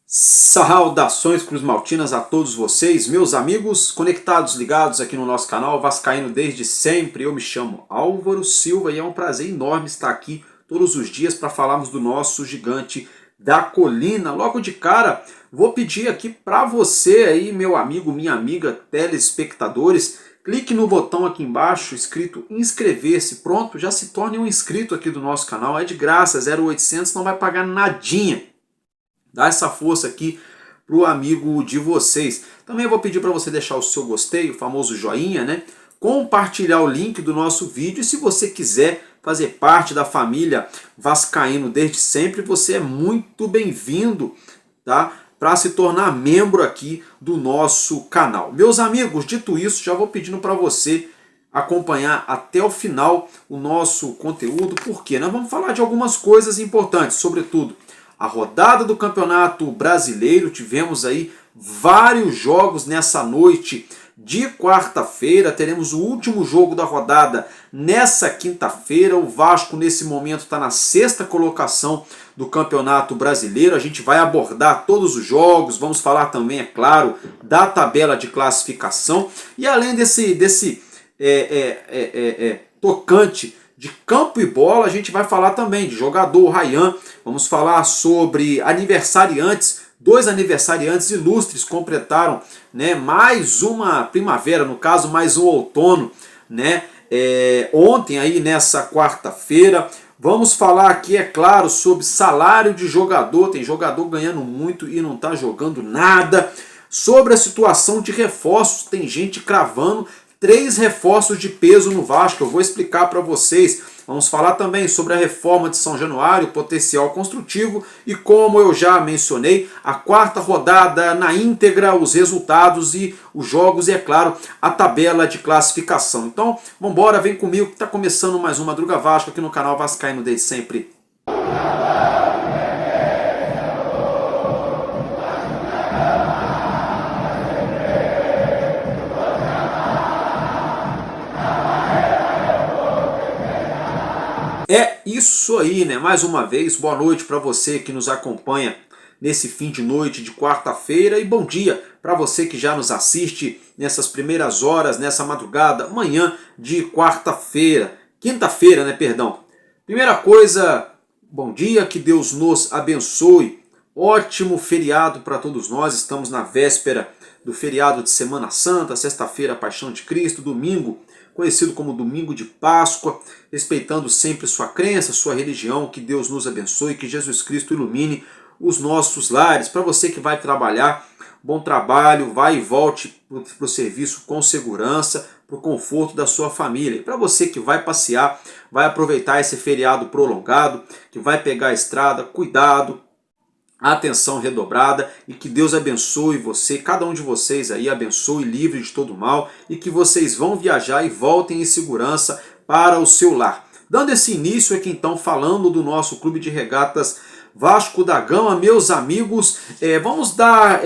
Saudações cruzmaltinas a todos vocês, meus amigos conectados, ligados aqui no nosso canal Vascaíno desde sempre. Eu me chamo Álvaro Silva e é um prazer enorme estar aqui todos os dias para falarmos do nosso gigante da colina. Logo de cara, vou pedir aqui para você aí, meu amigo, minha amiga, telespectadores, clique no botão aqui embaixo escrito inscrever-se. Pronto, já se torne um inscrito aqui do nosso canal, é de graça, 0800, não vai pagar nadinha. Dá essa força aqui pro amigo de vocês. Também vou pedir para você deixar o seu gostei, o famoso joinha, né? Compartilhar o link do nosso vídeo. E se você quiser fazer parte da família Vascaíno desde sempre, você é muito bem-vindo, tá? Para se tornar membro aqui do nosso canal. Meus amigos, dito isso, já vou pedindo para você acompanhar até o final o nosso conteúdo, porque nós vamos falar de algumas coisas importantes, sobretudo a rodada do Campeonato Brasileiro. Tivemos aí vários jogos nessa noite de quarta-feira. Teremos o último jogo da rodada nessa quinta-feira. O Vasco nesse momento está na 6ª colocação do Campeonato Brasileiro. A gente vai abordar todos os jogos, vamos falar também, é claro, da tabela de classificação. E além desse tocante de campo e bola, a gente vai falar também de jogador Ryan, vamos falar sobre aniversariantes, 2 aniversariantes ilustres completaram, né, mais uma primavera, no caso mais um outono, né, ontem aí nessa quarta-feira. Vamos falar aqui, é claro, sobre salário de jogador, tem jogador ganhando muito e não está jogando nada, sobre a situação de reforços, tem gente cravando 3 reforços de peso no Vasco, eu vou explicar para vocês. Vamos falar também sobre a reforma de São Januário, potencial construtivo e, como eu já mencionei, a 4ª rodada na íntegra, os resultados e os jogos e, é claro, a tabela de classificação. Então, vamos embora, vem comigo que está começando mais um Madruga Vasco aqui no canal Vascaíno desde sempre. É isso aí, né? Mais uma vez, boa noite para você que nos acompanha nesse fim de noite de quarta-feira e bom dia para você que já nos assiste nessas primeiras horas, nessa madrugada, manhã de quarta-feira, quinta-feira, né? Perdão. Primeira coisa, bom dia, que Deus nos abençoe. Ótimo feriado para todos nós, estamos na véspera do feriado de Semana Santa, sexta-feira, Paixão de Cristo, domingo, conhecido como Domingo de Páscoa, respeitando sempre sua crença, sua religião, que Deus nos abençoe, que Jesus Cristo ilumine os nossos lares. Para você que vai trabalhar, bom trabalho, vai e volte para o serviço com segurança, para o conforto da sua família. E para você que vai passear, vai aproveitar esse feriado prolongado, que vai pegar a estrada, cuidado, atenção redobrada e que Deus abençoe você, cada um de vocês aí, abençoe, livre de todo mal e que vocês vão viajar e voltem em segurança para o seu lar. Dando esse início aqui então, falando do nosso Clube de Regatas Vasco da Gama, meus amigos, vamos dar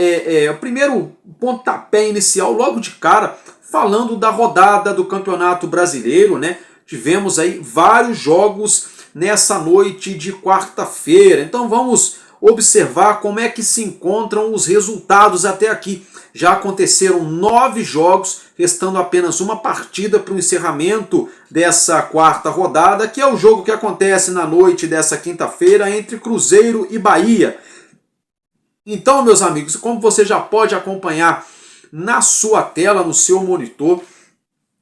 o primeiro pontapé inicial logo de cara, falando da rodada do Campeonato Brasileiro, né? Tivemos aí vários jogos nessa noite de quarta-feira, então vamos observar como é que se encontram os resultados até aqui. Já aconteceram 9 jogos, restando apenas uma partida para o encerramento dessa 4ª rodada, que é o jogo que acontece na noite dessa quinta-feira entre Cruzeiro e Bahia. Então, meus amigos, como você já pode acompanhar na sua tela, no seu monitor,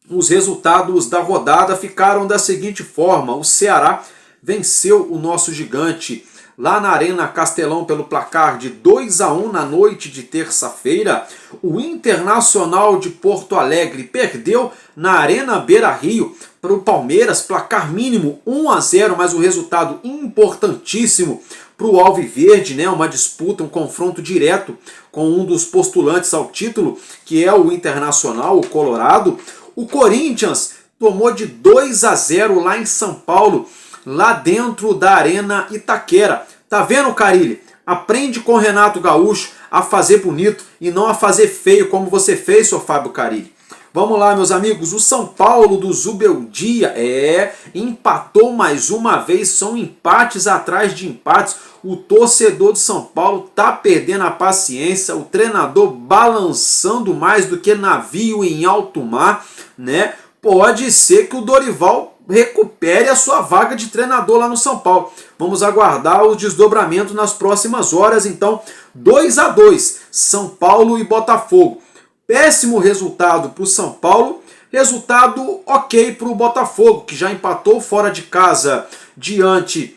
os resultados da rodada ficaram da seguinte forma: o Ceará venceu o nosso gigante lá na Arena Castelão pelo placar de 2-1 na noite de terça-feira. O Internacional de Porto Alegre perdeu na Arena Beira-Rio para o Palmeiras, placar mínimo 1-0, mas um resultado importantíssimo para o Alviverde, né? Uma disputa, um confronto direto com um dos postulantes ao título, que é o Internacional, o Colorado. O Corinthians tomou de 2-0 lá em São Paulo, lá dentro da Arena Itaquera. Tá vendo, Carille? Aprende com o Renato Gaúcho a fazer bonito e não a fazer feio como você fez, seu Fábio Carilli. Vamos lá, meus amigos, o São Paulo do Zubeldia empatou mais uma vez, são empates atrás de empates. O torcedor do São Paulo tá perdendo a paciência, o treinador balançando mais do que navio em alto mar, né? Pode ser que o Dorival recupere a sua vaga de treinador lá no São Paulo. Vamos aguardar o desdobramento nas próximas horas. Então, 2-2, São Paulo e Botafogo. Péssimo resultado para o São Paulo, resultado ok para o Botafogo, que já empatou fora de casa diante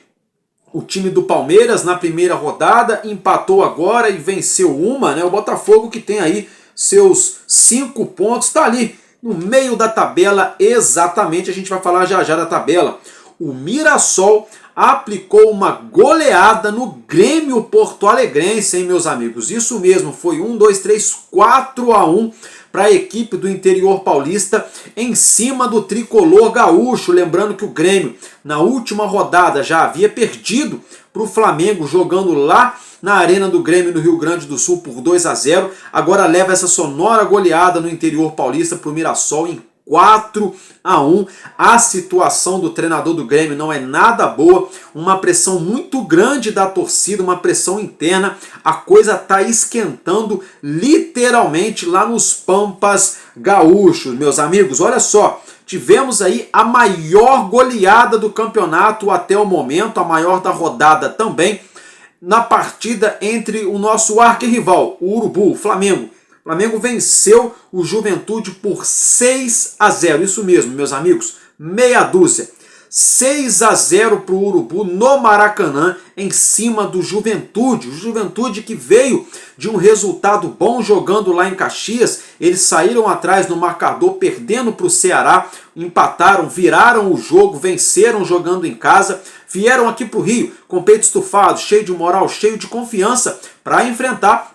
o time do Palmeiras na primeira rodada, empatou agora e venceu uma, né? O Botafogo que tem aí seus 5 pontos, está ali no meio da tabela exatamente, a gente vai falar já já da tabela. O Mirassol aplicou uma goleada no Grêmio Porto-Alegrense, hein, meus amigos? Isso mesmo, foi 4-1 para a equipe do interior paulista em cima do tricolor gaúcho. Lembrando que o Grêmio, na última rodada, já havia perdido para o Flamengo, jogando lá na Arena do Grêmio no Rio Grande do Sul por 2-0. Agora leva essa sonora goleada no interior paulista para o Mirassol em 4-1. A situação do treinador do Grêmio não é nada boa, uma pressão muito grande da torcida, uma pressão interna, a coisa está esquentando literalmente lá nos Pampas gaúchos, meus amigos. Olha só, tivemos aí a maior goleada do campeonato até o momento, a maior da rodada também, na partida entre o nosso arquirrival, o Urubu, o Flamengo. O Flamengo venceu o Juventude por 6-0, isso mesmo, meus amigos, meia dúzia. 6-0 para o Urubu no Maracanã, em cima do Juventude. O Juventude que veio de um resultado bom jogando lá em Caxias. Eles saíram atrás no marcador, perdendo para o Ceará, empataram, viraram o jogo, venceram jogando em casa. Vieram aqui para o Rio com peito estufado, cheio de moral, cheio de confiança para enfrentar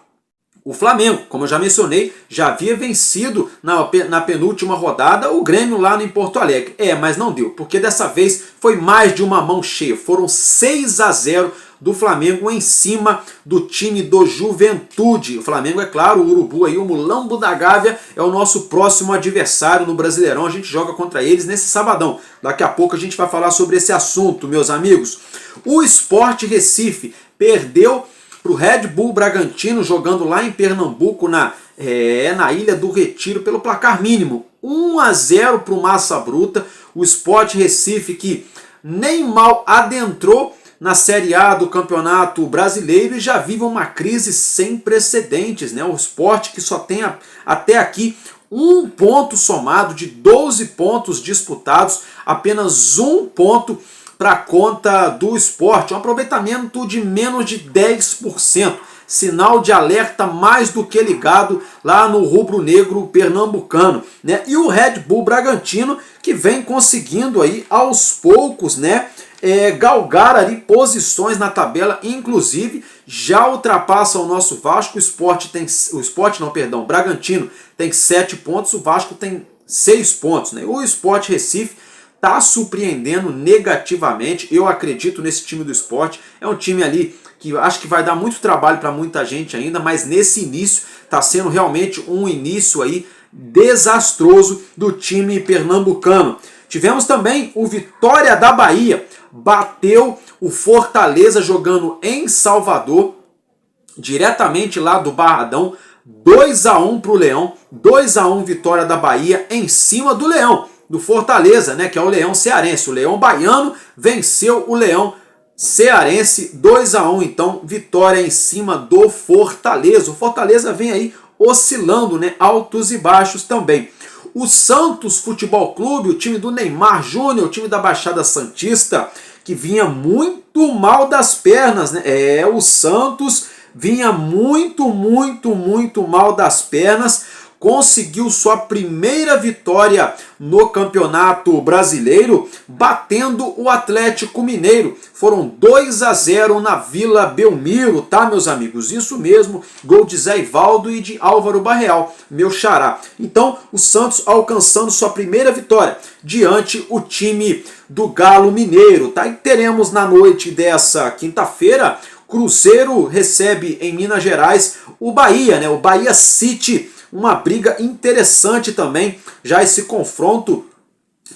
o Flamengo. Como eu já mencionei, já havia vencido na penúltima rodada o Grêmio lá em Porto Alegre. Mas não deu, porque dessa vez foi mais de uma mão cheia. Foram 6-0 do Flamengo em cima do time do Juventude. O Flamengo, é claro, o Urubu aí, o Mulambo da Gávea, é o nosso próximo adversário no Brasileirão. A gente joga contra eles nesse sabadão. Daqui a pouco a gente vai falar sobre esse assunto, meus amigos. O Sport Recife perdeu para o Red Bull Bragantino, jogando lá em Pernambuco, na Ilha do Retiro, pelo placar mínimo. 1-0 para o Massa Bruta. O Sport Recife, que nem mal adentrou na Série A do Campeonato Brasileiro e já vive uma crise sem precedentes, né? O Sport que só tem até aqui um ponto somado de 12 pontos disputados, apenas um ponto para a conta do Sport, um aproveitamento de menos de 10%, sinal de alerta mais do que ligado lá no rubro-negro pernambucano, né? E o Red Bull Bragantino que vem conseguindo aí aos poucos, né, galgar ali posições na tabela, inclusive já ultrapassa o nosso Vasco. O Bragantino tem 7 pontos, o Vasco tem 6 pontos, né? O Sport Recife está surpreendendo negativamente. Eu acredito nesse time do Sport. É um time ali que acho que vai dar muito trabalho para muita gente ainda, mas nesse início está sendo realmente um início aí desastroso do time pernambucano. Tivemos também o Vitória da Bahia, bateu o Fortaleza jogando em Salvador, diretamente lá do Barradão, 2-1 para o Leão, 2-1 Vitória da Bahia em cima do Leão, do Fortaleza, né, que é o Leão Cearense. O Leão Baiano venceu o Leão Cearense 2-1, então vitória em cima do Fortaleza. O Fortaleza vem aí oscilando, né, altos e baixos também. O Santos Futebol Clube, o time do Neymar Júnior, o time da Baixada Santista, que vinha muito mal das pernas, né? O Santos vinha muito mal das pernas, conseguiu sua primeira vitória no Campeonato Brasileiro, batendo o Atlético Mineiro. Foram 2-0 na Vila Belmiro, tá, meus amigos? Isso mesmo, gol de Zé Ivaldo e de Álvaro Barreal, meu xará. Então, o Santos alcançando sua primeira vitória diante o time do Galo Mineiro, tá? E teremos na noite dessa quinta-feira Cruzeiro recebe em Minas Gerais o Bahia, né? O Bahia City, uma briga interessante também, já esse confronto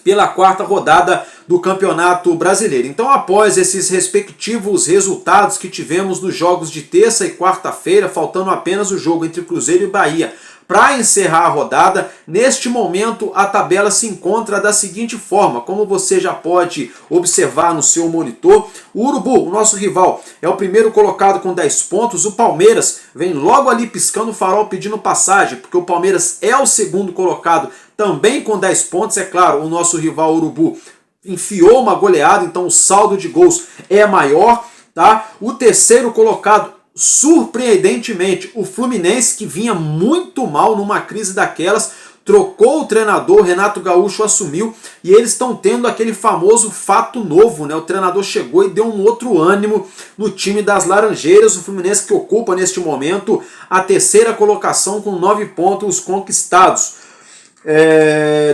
pela quarta rodada do Campeonato Brasileiro. Então, após esses respectivos resultados que tivemos nos jogos de terça e quarta-feira, faltando apenas o jogo entre Cruzeiro e Bahia para encerrar a rodada, neste momento a tabela se encontra da seguinte forma, como você já pode observar no seu monitor. O Urubu, o nosso rival, é o primeiro colocado com 10 pontos, o Palmeiras vem logo ali piscando o farol pedindo passagem, porque o Palmeiras é o segundo colocado também com 10 pontos, é claro, o nosso rival Urubu enfiou uma goleada, então o saldo de gols é maior, tá? O terceiro colocado, surpreendentemente, o Fluminense, que vinha muito mal numa crise daquelas, trocou o treinador, Renato Gaúcho assumiu, e eles estão tendo aquele famoso fato novo, né? O treinador chegou e deu um outro ânimo no time das Laranjeiras, o Fluminense que ocupa neste momento a terceira colocação com 9 pontos conquistados.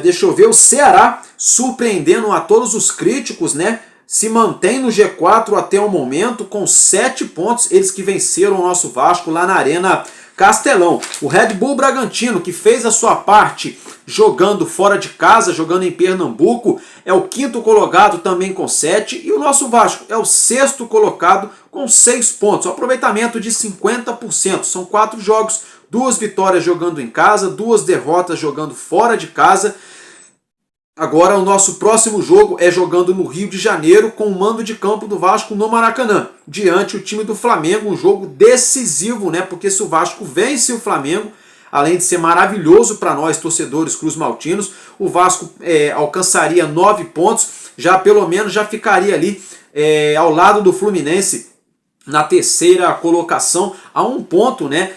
Deixa eu ver, o Ceará, surpreendendo a todos os críticos, né? Se mantém no G4 até o momento com 7 pontos, eles que venceram o nosso Vasco lá na Arena Castelão. O Red Bull Bragantino, que fez a sua parte jogando fora de casa, jogando em Pernambuco, é o quinto colocado também com 7, e o nosso Vasco é o sexto colocado com 6 pontos, um aproveitamento de 50%. São 4 jogos, 2 vitórias jogando em casa, 2 derrotas jogando fora de casa. Agora o nosso próximo jogo é jogando no Rio de Janeiro com o mando de campo do Vasco no Maracanã, diante o time do Flamengo, um jogo decisivo, né? Porque se o Vasco vence o Flamengo, além de ser maravilhoso para nós torcedores cruz-maltinos, o Vasco alcançaria 9 pontos, já pelo menos já ficaria ali ao lado do Fluminense na terceira colocação, a 1 ponto, né,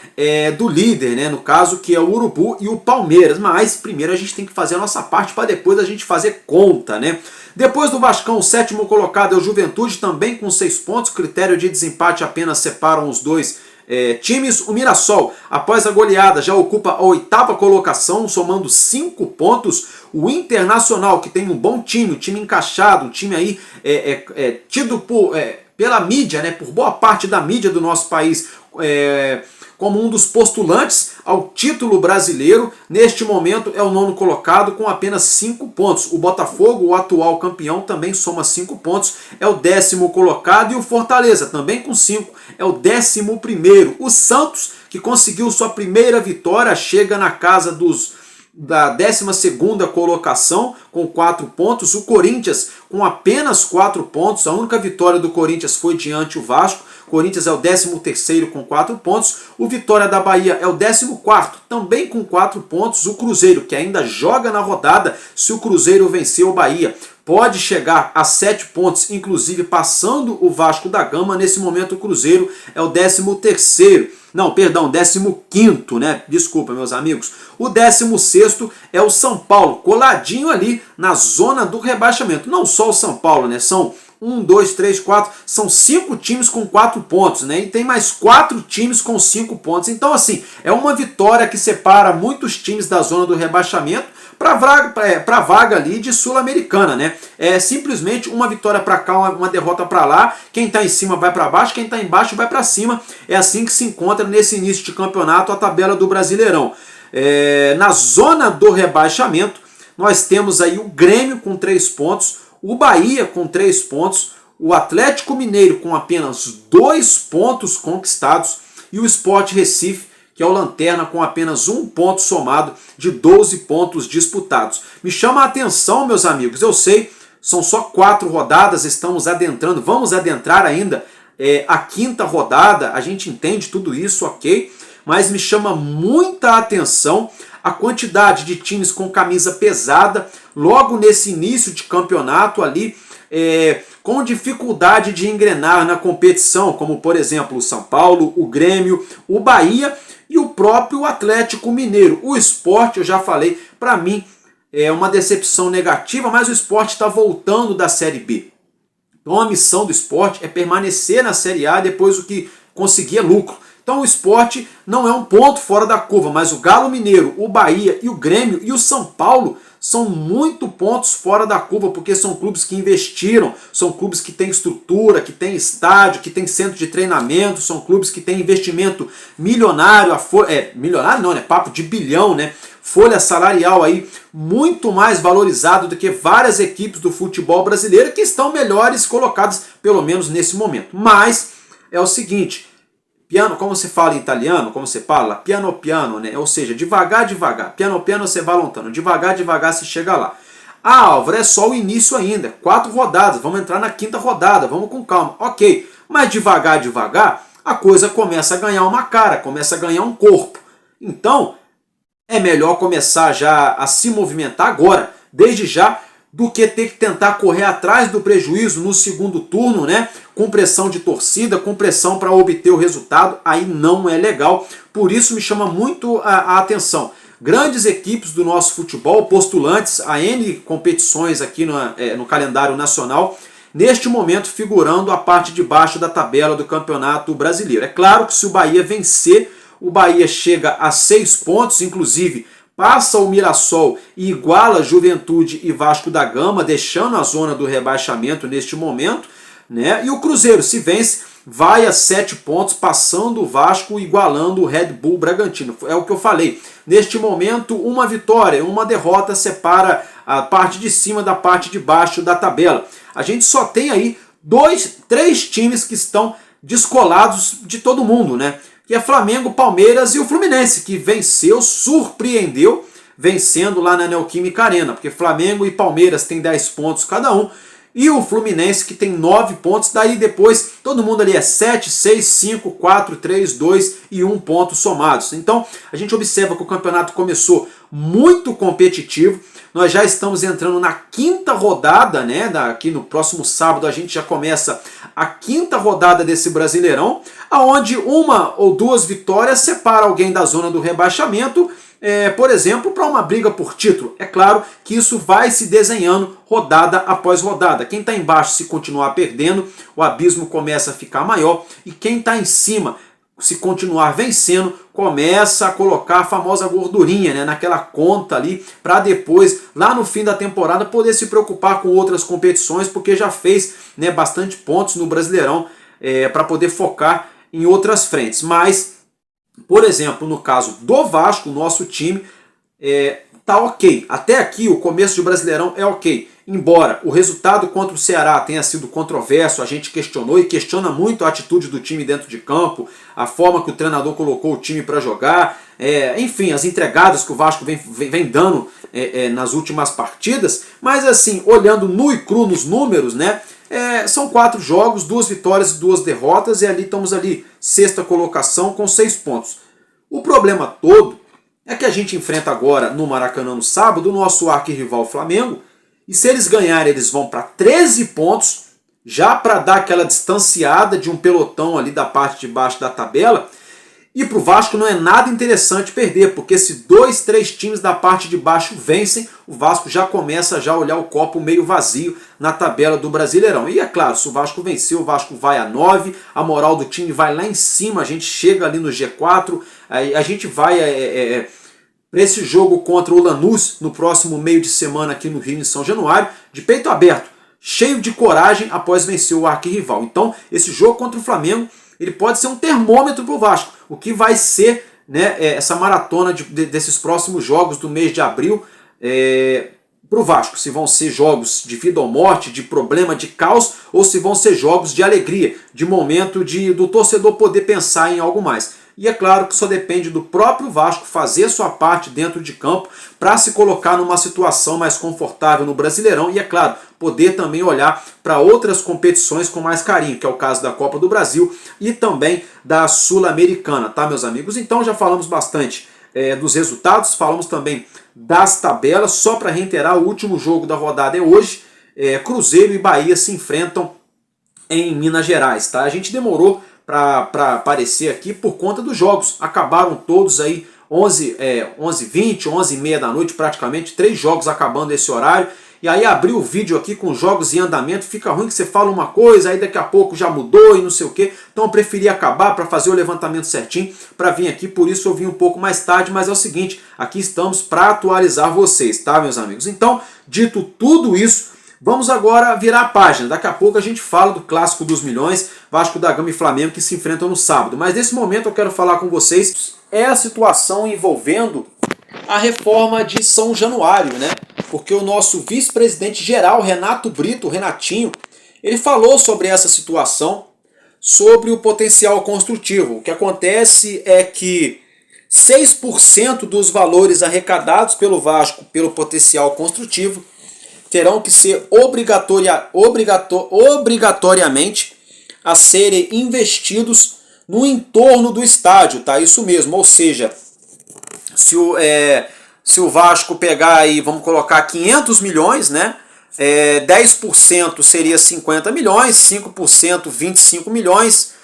do líder, né, no caso que é o Urubu e o Palmeiras. Mas primeiro a gente tem que fazer a nossa parte para depois a gente fazer conta, né? Depois do Vascão, o sétimo colocado é o Juventude, também com 6 pontos, critério de desempate apenas separam os dois times. O Mirassol, após a goleada, já ocupa a 8ª colocação, somando 5 pontos. O Internacional, que tem um bom time, um time encaixado, um time aí tido pela mídia, né, por boa parte da mídia do nosso país, como um dos postulantes ao título brasileiro, neste momento é o 9º colocado com apenas 5 pontos. O Botafogo, o atual campeão, também soma 5 pontos, é o 10º colocado, e o Fortaleza, também com 5, é o 11º. O Santos, que conseguiu sua primeira vitória, chega na casa da 12ª colocação com 4 pontos. O Corinthians com apenas 4 pontos, a única vitória do Corinthians foi diante o Vasco. O Corinthians é o 13º com 4 pontos. O Vitória da Bahia é o 14º, também com 4 pontos. O Cruzeiro, que ainda joga na rodada, se o Cruzeiro vencer o Bahia, pode chegar a 7 pontos, inclusive passando o Vasco da Gama. Nesse momento o Cruzeiro é o 13º. Não, perdão, 15º, né? Desculpa, meus amigos. O 16º é o São Paulo, coladinho ali na zona do rebaixamento. Não só o São Paulo, né? São 1, 2, 3, 4, são 5 times com 4 pontos, né? E tem mais 4 times com 5 pontos. Então, assim, é uma vitória que separa muitos times da zona do rebaixamento para a vaga ali de Sul-Americana, né? É simplesmente uma vitória para cá, uma derrota para lá. Quem está em cima vai para baixo, quem está embaixo vai para cima. É assim que se encontra nesse início de campeonato a tabela do Brasileirão. Na zona do rebaixamento, nós temos aí o Grêmio com 3 pontos, o Bahia com 3 pontos, o Atlético Mineiro com apenas 2 pontos conquistados e o Sport Recife, que é o lanterna, com apenas 1 ponto somado de 12 pontos disputados. Me chama a atenção, meus amigos, eu sei, são só 4 rodadas, estamos adentrando, vamos adentrar ainda a 5ª rodada, a gente entende tudo isso, ok? Mas me chama muita atenção a quantidade de times com camisa pesada, logo nesse início de campeonato ali, com dificuldade de engrenar na competição, como por exemplo o São Paulo, o Grêmio, o Bahia e o próprio Atlético Mineiro. O Sport, eu já falei, para mim é uma decepção negativa, mas o Sport está voltando da Série B. Então a missão do Sport é permanecer na Série A depois do que conseguir lucro. Então o Sport não é um ponto fora da curva, mas o Galo Mineiro, o Bahia e o Grêmio e o São Paulo são muito pontos fora da curva, porque são clubes que investiram, são clubes que têm estrutura, que têm estádio, que têm centro de treinamento, são clubes que têm investimento milionário, milionário não, né? Papo de bilhão, né? Folha salarial aí muito mais valorizado do que várias equipes do futebol brasileiro que estão melhores colocadas, pelo menos nesse momento. Mas é o seguinte, piano, como se fala em italiano, como se fala, piano piano, né? Ou seja, devagar, devagar. Piano piano se vai lontano, devagar, devagar se chega lá. Ah, Álvaro, é só o início ainda, 4 rodadas, vamos entrar na 5ª rodada, vamos com calma. Ok, mas devagar, devagar, a coisa começa a ganhar uma cara, começa a ganhar um corpo. Então, é melhor começar já a se movimentar agora, desde já, do que ter que tentar correr atrás do prejuízo no segundo turno, né? Com pressão de torcida, com pressão para obter o resultado, aí não é legal. Por isso me chama muito a atenção. Grandes equipes do nosso futebol, postulantes a N competições aqui no calendário nacional, neste momento figurando a parte de baixo da tabela do Campeonato Brasileiro. É claro que se o Bahia vencer, o Bahia chega a 6 pontos, inclusive passa o Mirassol e iguala Juventude e Vasco da Gama, deixando a zona do rebaixamento neste momento, né? E o Cruzeiro, se vence, vai a 7 pontos, passando o Vasco, igualando o Red Bull Bragantino. É o que eu falei. Neste momento, uma vitória, uma derrota separa a parte de cima da parte de baixo da tabela. A gente só tem aí 3 times que estão descolados de todo mundo, né? Que é Flamengo, Palmeiras e o Fluminense, que venceu, surpreendeu, vencendo lá na Neoquímica Arena, porque Flamengo e Palmeiras têm 10 pontos cada um, e o Fluminense que tem 9 pontos, daí depois todo mundo ali é 7, 6, 5, 4, 3, 2 e 1 ponto somados. Então a gente observa que o campeonato começou muito competitivo, nós já estamos entrando na 5ª rodada, né? Aqui no próximo sábado a gente já começa a 5ª rodada desse Brasileirão, aonde 1 ou 2 vitórias separa alguém da zona do rebaixamento, por exemplo, para uma briga por título. É claro que isso vai se desenhando rodada após rodada. Quem está embaixo, se continuar perdendo, o abismo começa a ficar maior, e quem está em cima, se continuar vencendo, começa a colocar a famosa gordurinha, né, naquela conta ali, para depois, lá no fim da temporada, poder se preocupar com outras competições, porque já fez, né, bastante pontos no Brasileirão, para poder focar em outras frentes. Mas, por exemplo, no caso do Vasco, nosso time tá ok. Até aqui o começo de Brasileirão é ok. Embora o resultado contra o Ceará tenha sido controverso, a gente questionou e questiona muito a atitude do time dentro de campo, a forma que o treinador colocou o time para jogar, enfim, as entregadas que o Vasco vem dando nas últimas partidas. Mas assim, olhando nu e cru nos números, né? São 4 jogos, 2 vitórias e 2 derrotas, e ali estamos ali, 6ª colocação com 6 pontos. O problema todo é que a gente enfrenta agora no Maracanã no sábado o nosso arquirrival Flamengo, e se eles ganharem eles vão para 13 pontos, já para dar aquela distanciada de um pelotão ali da parte de baixo da tabela. E para o Vasco não é nada interessante perder, porque se 2, 3 times da parte de baixo vencem, o Vasco já começa a olhar o copo meio vazio na tabela do Brasileirão. E é claro, se o Vasco vencer, o Vasco vai a 9, a moral do time vai lá em cima, a gente chega ali no G4, a gente vai para esse jogo contra o Lanús no próximo meio de semana aqui no Rio, em São Januário, de peito aberto, cheio de coragem após vencer o arquirrival. Então, esse jogo contra o Flamengo, ele pode ser um termômetro para o Vasco. O que vai ser, né, essa maratona desses próximos jogos do mês de abril para o Vasco. Se vão ser jogos de vida ou morte, de problema, de caos, ou se vão ser jogos de alegria, de momento do torcedor poder pensar em algo mais. E é claro que só depende do próprio Vasco fazer sua parte dentro de campo para se colocar numa situação mais confortável no Brasileirão e, é claro, poder também olhar para outras competições com mais carinho, que é o caso da Copa do Brasil e também da Sul-Americana, tá, meus amigos? Então já falamos bastante dos resultados, falamos também das tabelas. Só para reiterar, o último jogo da rodada é hoje. Cruzeiro e Bahia se enfrentam em Minas Gerais, tá? A gente demorou para aparecer aqui por conta dos jogos. Acabaram todos aí 11h20, 11h30 da noite praticamente, 3 jogos acabando esse horário. E aí abrir o vídeo aqui com jogos em andamento, fica ruim que você fala uma coisa, aí daqui a pouco já mudou e não sei o que. Então eu preferi acabar para fazer o levantamento certinho, para vir aqui, por isso eu vim um pouco mais tarde, mas é o seguinte, aqui estamos para atualizar vocês, tá, meus amigos? Então, dito tudo isso, vamos agora virar a página. Daqui a pouco a gente fala do Clássico dos Milhões, Vasco da Gama e Flamengo, que se enfrentam no sábado. Mas nesse momento eu quero falar com vocês a situação envolvendo a reforma de São Januário, né? Porque o nosso vice-presidente geral, Renato Brito, Renatinho, ele falou sobre essa situação, sobre o potencial construtivo. O que acontece é que 6% dos valores arrecadados pelo Vasco pelo potencial construtivo terão que ser obrigatoriamente a serem investidos no entorno do estádio, tá? Isso mesmo, ou seja, se o Vasco pegar aí, vamos colocar 500 milhões, né? 10% seria 50 milhões, 5% 25 milhões,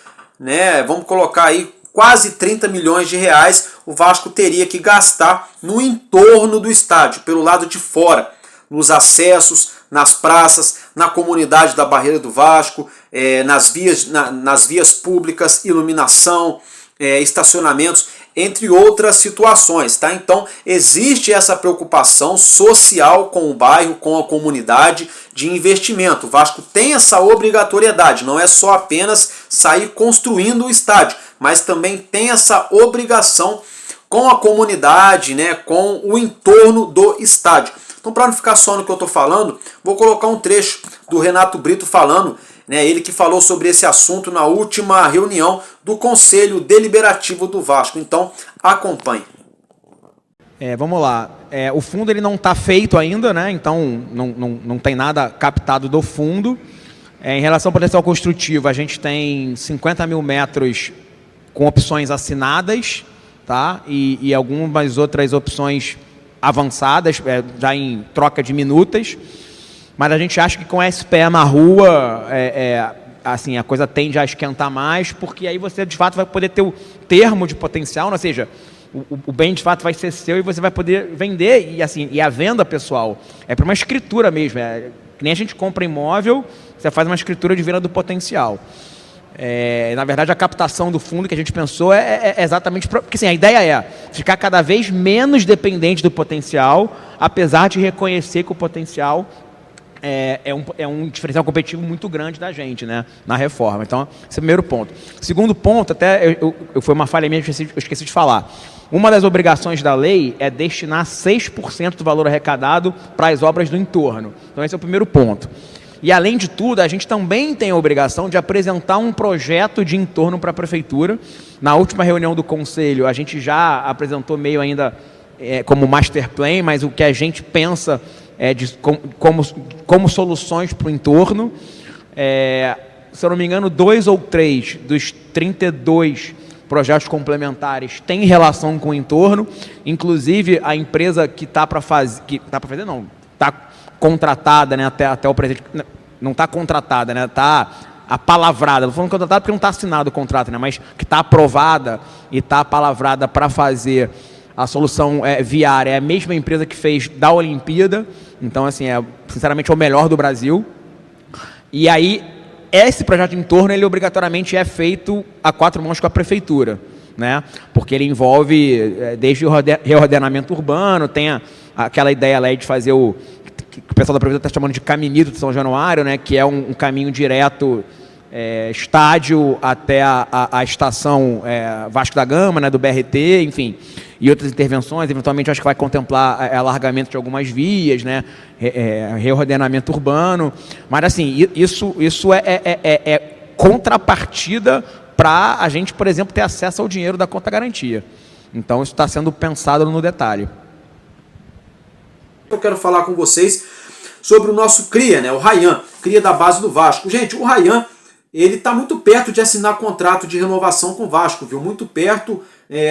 né? Vamos colocar aí quase 30 milhões de reais o Vasco teria que gastar no entorno do estádio, pelo lado de fora, nos acessos, nas praças, na comunidade da Barreira do Vasco, nas vias públicas, iluminação, estacionamentos, entre outras situações, tá? Então, existe essa preocupação social com o bairro, com a comunidade, de investimento. O Vasco tem essa obrigatoriedade, não é só apenas sair construindo o estádio, mas também tem essa obrigação com a comunidade, né, com o entorno do estádio. Então, para não ficar só no que eu estou falando, vou colocar um trecho do Renato Brito falando, né, ele que falou sobre esse assunto na última reunião do Conselho Deliberativo do Vasco. Então, acompanhe. Vamos lá. O fundo ele não está feito ainda, né? Então não tem nada captado do fundo. Em relação ao potencial construtivo, a gente tem 50 mil metros com opções assinadas, tá? E algumas outras opções avançadas, já em troca de minutas. Mas a gente acha que com SPE na rua, assim, a coisa tende a esquentar mais, porque aí você, de fato, vai poder ter o termo de potencial, ou seja, o bem, de fato, vai ser seu e você vai poder vender. E, assim, a venda, pessoal, é para uma escritura mesmo. Que nem a gente compra imóvel, você faz uma escritura de venda do potencial. Na verdade, a captação do fundo que a gente pensou é exatamente... Porque, assim, a ideia é ficar cada vez menos dependente do potencial, apesar de reconhecer que o potencial é um diferencial competitivo muito grande da gente, né, na reforma. Então, esse é o primeiro ponto. Segundo ponto, até foi uma falha minha, eu esqueci de falar. Uma das obrigações da lei é destinar 6% do valor arrecadado para as obras do entorno. Então, esse é o primeiro ponto. E, além de tudo, a gente também tem a obrigação de apresentar um projeto de entorno para a Prefeitura. Na última reunião do Conselho, a gente já apresentou meio ainda como master plan, mas o que a gente pensa como soluções para o entorno. Se eu não me engano, 2 ou 3 dos 32 projetos complementares têm relação com o entorno. Inclusive, a empresa que está para fazer... não, está contratada, né, até o presente... Não está contratada, né, está apalavrada. Não falando contratada porque não está assinado o contrato, né, mas que está aprovada e está apalavrada para fazer a solução viária. É a mesma empresa que fez da Olimpíada. Então, assim, sinceramente, é o melhor do Brasil. E aí, esse projeto de entorno, ele obrigatoriamente é feito a 4 mãos com a Prefeitura, né? Porque ele envolve desde o reordenamento urbano, tem aquela ideia lá de fazer que o pessoal da Prefeitura está chamando de Caminito de São Januário, né? Que é um caminho direto, estádio até a estação Vasco da Gama, né? Do BRT, enfim, e outras intervenções. Eventualmente, acho que vai contemplar alargamento de algumas vias, né? Reordenamento urbano. Mas, assim, isso é contrapartida para a gente, por exemplo, ter acesso ao dinheiro da conta garantia. Então, isso está sendo pensado no detalhe. Eu quero falar com vocês sobre o nosso CRIA, né? O Ryan, CRIA da base do Vasco. Gente, o Ryan, ele está muito perto de assinar contrato de renovação com o Vasco, viu? Muito perto,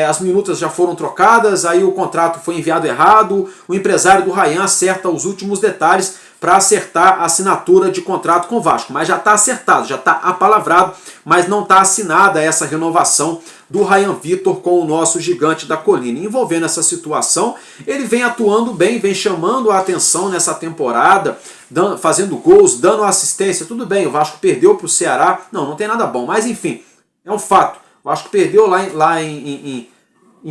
as minutas já foram trocadas, aí o contrato foi enviado errado, o empresário do Ryan acerta os últimos detalhes para acertar a assinatura de contrato com o Vasco. Mas já está acertado, já está apalavrado, mas não está assinada essa renovação do Ryan Vitor com o nosso gigante da colina. Envolvendo essa situação, ele vem atuando bem, vem chamando a atenção nessa temporada, fazendo gols, dando assistência. Tudo bem, o Vasco perdeu para o Ceará, não tem nada bom, mas enfim, é um fato. O Vasco perdeu lá em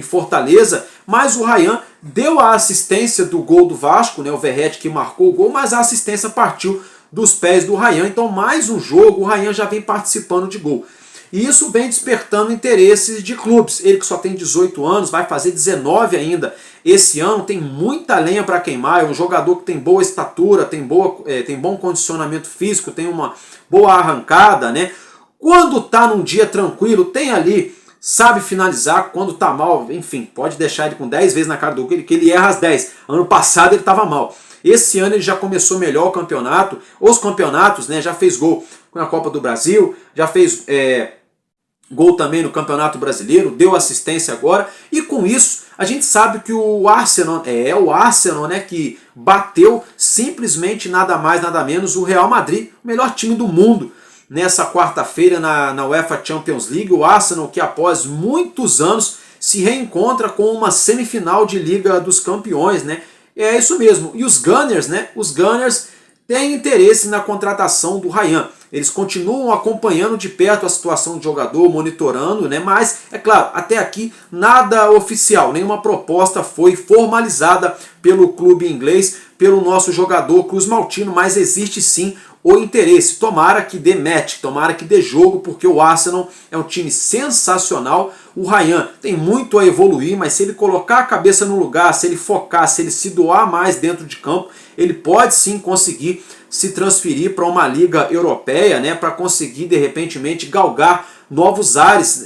Fortaleza, mas o Ryan deu a assistência do gol do Vasco, né, o Verratti que marcou o gol, mas a assistência partiu dos pés do Ryan. Então mais um jogo, o Ryan já vem participando de gol. E isso vem despertando interesses de clubes. Ele que só tem 18 anos, vai fazer 19 ainda esse ano, tem muita lenha para queimar, é um jogador que tem boa estatura, tem bom condicionamento físico, tem uma boa arrancada, né? Quando tá num dia tranquilo, tem ali, sabe finalizar, quando tá mal, enfim, pode deixar ele com 10 vezes na cara do gol, que ele erra as 10. Ano passado ele estava mal. Esse ano ele já começou melhor o campeonato, os campeonatos, né? Já fez gol na Copa do Brasil, já fez gol também no Campeonato Brasileiro, deu assistência agora, e com isso a gente sabe que o Arsenal, né, que bateu simplesmente nada mais, nada menos o Real Madrid, o melhor time do mundo, nessa quarta-feira na UEFA Champions League. O Arsenal que após muitos anos se reencontra com uma semifinal de Liga dos Campeões, né? É isso mesmo. E os Gunners, né? Os Gunners têm interesse na contratação do Ryan. Eles continuam acompanhando de perto a situação do jogador, monitorando, né? Mas, é claro, até aqui nada oficial, nenhuma proposta foi formalizada pelo clube inglês, pelo nosso jogador Cruz Maltino, mas existe sim o interesse. Tomara que dê match, tomara que dê jogo, porque o Arsenal é um time sensacional. O Ryan tem muito a evoluir, mas se ele colocar a cabeça no lugar, se ele focar, se ele se doar mais dentro de campo, ele pode sim conseguir se transferir para uma liga europeia, né, para conseguir de repentemente galgar novos ares,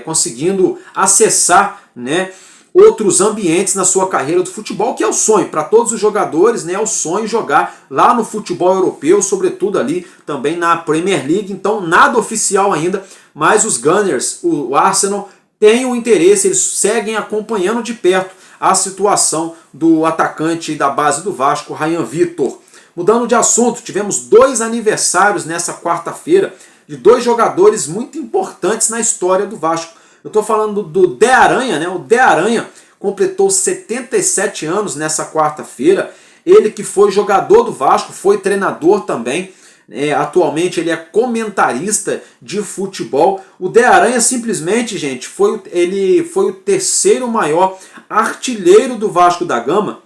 conseguindo acessar, né, outros ambientes na sua carreira do futebol, que é o sonho para todos os jogadores, né? É o sonho jogar lá no futebol europeu, sobretudo ali também na Premier League. Então nada oficial ainda, mas os Gunners, o Arsenal, têm o interesse, eles seguem acompanhando de perto a situação do atacante da base do Vasco, Ryan Vitor. Mudando de assunto, tivemos 2 aniversários nessa quarta-feira de 2 jogadores muito importantes na história do Vasco. Eu estou falando do Dé Aranha, né? O Dé Aranha completou 77 anos nessa quarta-feira. Ele que foi jogador do Vasco, foi treinador também. Atualmente ele é comentarista de futebol. O Dé Aranha simplesmente, gente, ele foi o 3º maior artilheiro do Vasco da Gama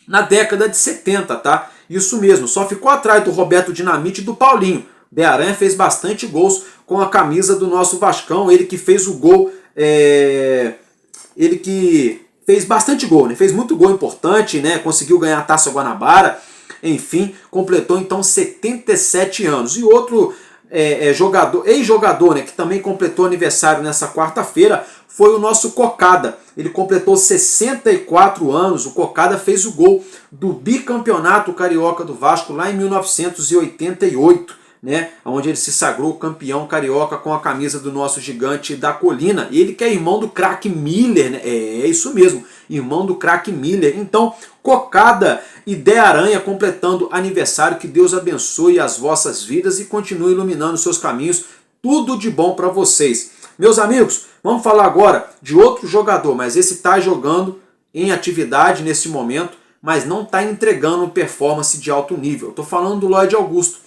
na década de 70, tá? Isso mesmo, só ficou atrás do Roberto Dinamite e do Paulinho. Dé Aranha fez bastante gols com a camisa do nosso Vascão, ele que fez o gol, ele que fez bastante gol, né? Fez muito gol importante, né? Conseguiu ganhar a Taça Guanabara, enfim, completou então 77 anos. E outro ex-jogador, né, que também completou aniversário nessa quarta-feira, foi o nosso Cocada. Ele completou 64 anos, o Cocada fez o gol do bicampeonato carioca do Vasco lá em 1988. Né, onde ele se sagrou campeão carioca com a camisa do nosso gigante da colina. Ele que é irmão do craque Miller, né? É isso mesmo, irmão do craque Miller. Então, Cocada e Dé Aranha completando aniversário. Que Deus abençoe as vossas vidas e continue iluminando seus caminhos. Tudo de bom para vocês. Meus amigos, vamos falar agora de outro jogador, mas esse está jogando em atividade nesse momento, mas não está entregando performance de alto nível. Estou falando do Lloyd Augusto.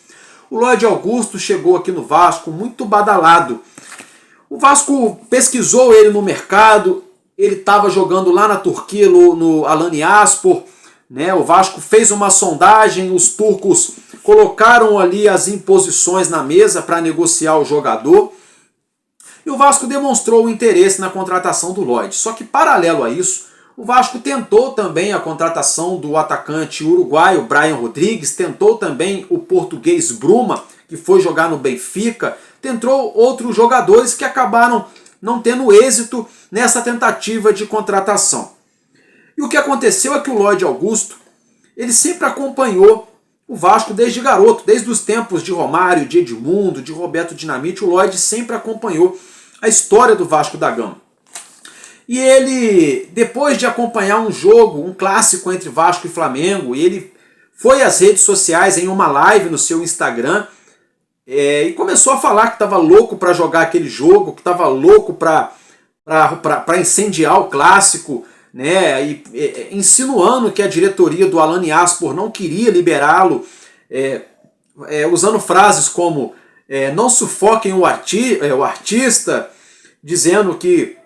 O Lloyd Augusto chegou aqui no Vasco muito badalado. O Vasco pesquisou ele no mercado, ele estava jogando lá na Turquia, no Alanyaspor, né? O Vasco fez uma sondagem, os turcos colocaram ali as imposições na mesa para negociar o jogador. E o Vasco demonstrou o interesse na contratação do Lloyd. Só que paralelo a isso, o Vasco tentou também a contratação do atacante uruguaio Brian Rodrigues, tentou também o português Bruma, que foi jogar no Benfica, tentou outros jogadores que acabaram não tendo êxito nessa tentativa de contratação. E o que aconteceu é que o Lloyd Augusto, ele sempre acompanhou o Vasco desde garoto, desde os tempos de Romário, de Edmundo, de Roberto Dinamite. O Lloyd sempre acompanhou a história do Vasco da Gama. E ele, depois de acompanhar um jogo, um clássico entre Vasco e Flamengo, ele foi às redes sociais em uma live no seu Instagram e começou a falar que estava louco para jogar aquele jogo, que estava louco para para incendiar o clássico, né, insinuando que a diretoria do Alanyasspor não queria liberá-lo, usando frases como não sufoquem o artista, dizendo que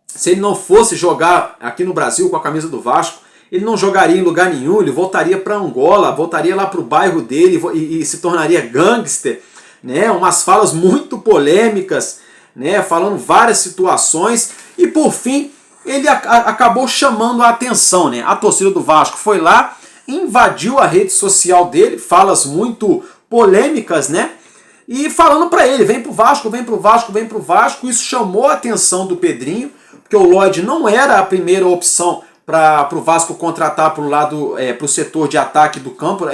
se ele não fosse jogar aqui no Brasil com a camisa do Vasco, ele não jogaria em lugar nenhum, ele voltaria para Angola, voltaria lá para o bairro dele e se tornaria gangster, né? Umas falas muito polêmicas, né? Falando várias situações, e por fim ele acabou chamando a atenção, né? A torcida do Vasco foi lá, invadiu a rede social dele, falas muito polêmicas, né? E falando para ele, vem pro Vasco, vem pro Vasco, vem pro Vasco. Isso chamou a atenção do Pedrinho, porque o Lloyd não era a primeira opção para o Vasco contratar pro lado, pro setor de ataque do campo,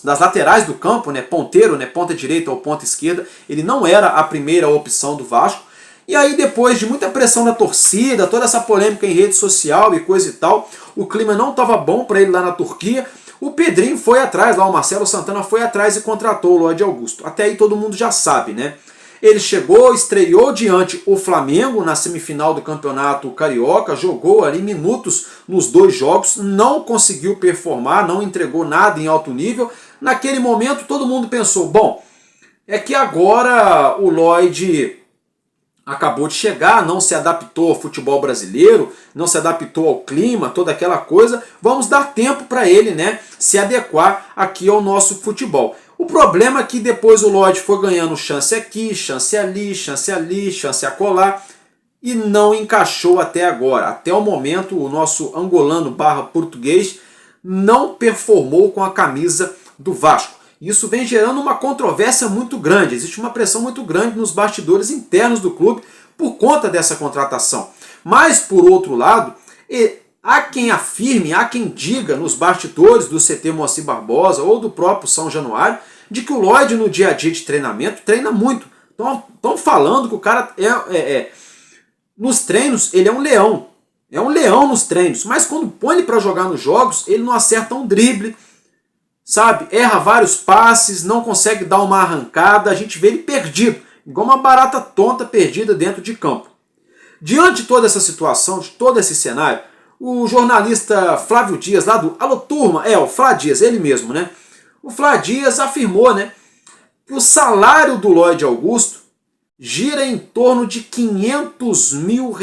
das laterais do campo, né, ponteiro, né, ponta direita ou ponta esquerda. Ele não era a primeira opção do Vasco. E aí, depois de muita pressão da torcida, toda essa polêmica em rede social e coisa e tal, o clima não estava bom para ele lá na Turquia. O Pedrinho foi atrás, lá o Marcelo Santana foi atrás e contratou o Lloyd Augusto. Até aí todo mundo já sabe, né? Ele chegou, estreou diante o Flamengo na semifinal do Campeonato Carioca, jogou ali minutos nos 2 jogos, não conseguiu performar, não entregou nada em alto nível. Naquele momento todo mundo pensou, bom, é que agora o Lloyd acabou de chegar, não se adaptou ao futebol brasileiro, não se adaptou ao clima, toda aquela coisa, vamos dar tempo para ele, né, se adequar aqui ao nosso futebol. O problema é que depois o Lloyd foi ganhando chance aqui, chance ali, chance ali, chance acolá, e não encaixou até agora. Até o momento o nosso angolano / português não performou com a camisa do Vasco. Isso vem gerando uma controvérsia muito grande, existe uma pressão muito grande nos bastidores internos do clube por conta dessa contratação. Mas, por outro lado, há quem afirme, há quem diga nos bastidores do CT Moacir Barbosa ou do próprio São Januário, de que o Lloyd no dia a dia de treinamento treina muito. Estão falando que o cara nos treinos ele é um leão. É um leão nos treinos, mas quando põe ele para jogar nos jogos, ele não acerta um drible, sabe? Erra vários passes, não consegue dar uma arrancada, a gente vê ele perdido, igual uma barata tonta perdida dentro de campo. Diante de toda essa situação, de todo esse cenário, o jornalista Flávio Dias, lá do Alô Turma, o Flá Dias, ele mesmo, né? O Flá Dias afirmou, né, que o salário do Lloyd Augusto gira em torno de R$500 mil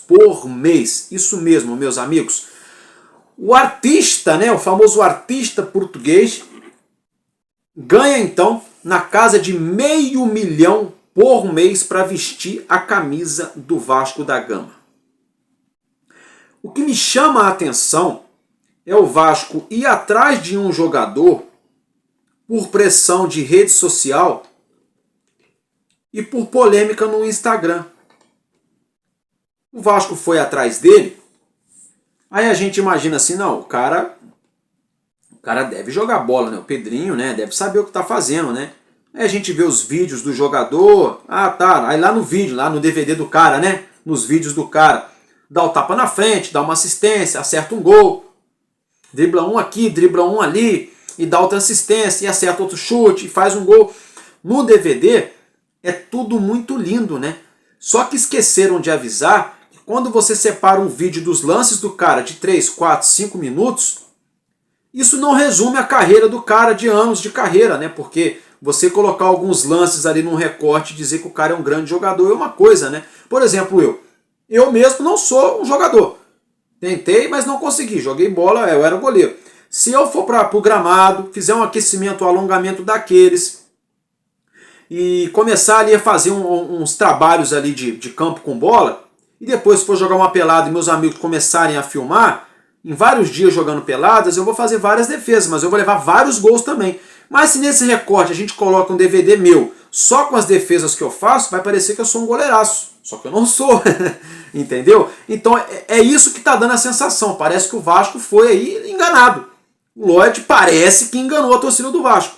por mês. Isso mesmo, meus amigos. O artista, né, o famoso artista português, ganha então na casa de R$500 mil por mês para vestir a camisa do Vasco da Gama. O que me chama a atenção é o Vasco ir atrás de um jogador por pressão de rede social e por polêmica no Instagram. O Vasco foi atrás dele, aí a gente imagina assim, não, o cara deve jogar bola, né? O Pedrinho, né, deve saber o que está fazendo, né? Aí a gente vê os vídeos do jogador, aí lá no vídeo, lá no DVD do cara, né, nos vídeos do cara, dá o tapa na frente, dá uma assistência, acerta um gol, dribla um aqui, dribla um ali, e dá outra assistência, e acerta outro chute, e faz um gol. No DVD é tudo muito lindo, né? Só que esqueceram de avisar que quando você separa um vídeo dos lances do cara de 3, 4, 5 minutos, isso não resume a carreira do cara de anos de carreira, né? Porque você colocar alguns lances ali num recorte e dizer que o cara é um grande jogador é uma coisa, né? Por exemplo, eu mesmo não sou um jogador. Tentei, mas não consegui. Joguei bola, eu era goleiro. Se eu for para o gramado, fizer um aquecimento, um alongamento daqueles e começar ali a fazer uns trabalhos ali de campo com bola, e depois for jogar uma pelada e meus amigos começarem a filmar, em vários dias jogando peladas, eu vou fazer várias defesas, mas eu vou levar vários gols também. Mas se nesse recorte a gente coloca um DVD meu só com as defesas que eu faço, vai parecer que eu sou um goleiraço. Só que eu não sou, entendeu? Então é isso que está dando a sensação. Parece que o Vasco foi aí enganado. O Lloyd parece que enganou a torcida do Vasco.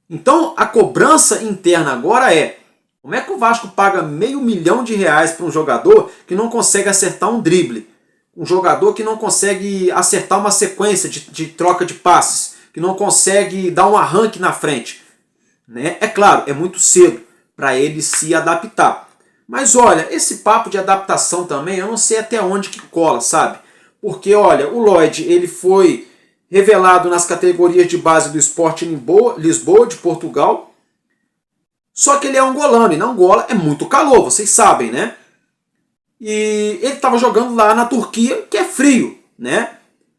Então a cobrança interna agora é: como é que o Vasco paga R$500 mil para um jogador que não consegue acertar um drible? Um jogador que não consegue acertar uma sequência de troca de passes, que não consegue dar um arranque na frente, né? É claro, é muito cedo para ele se adaptar. Mas olha, esse papo de adaptação também, eu não sei até onde que cola, sabe? Porque olha, o Lloyd, ele foi revelado nas categorias de base do Sporting Lisboa, de Portugal. Só que ele é angolano, e na Angola é muito calor, vocês sabem, né? E ele estava jogando lá na Turquia, que é frio, né?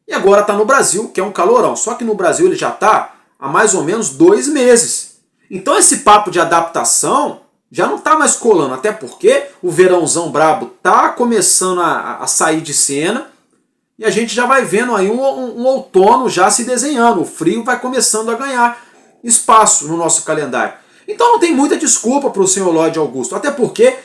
E agora está no Brasil, que é um calorão. Só que no Brasil ele já está há mais ou menos 2 meses. Então esse papo de adaptação já não está mais colando, até porque o verãozão brabo está começando a sair de cena e a gente já vai vendo aí um outono já se desenhando. O frio vai começando a ganhar espaço no nosso calendário. Então não tem muita desculpa para o senhor Lloyd Augusto, até porque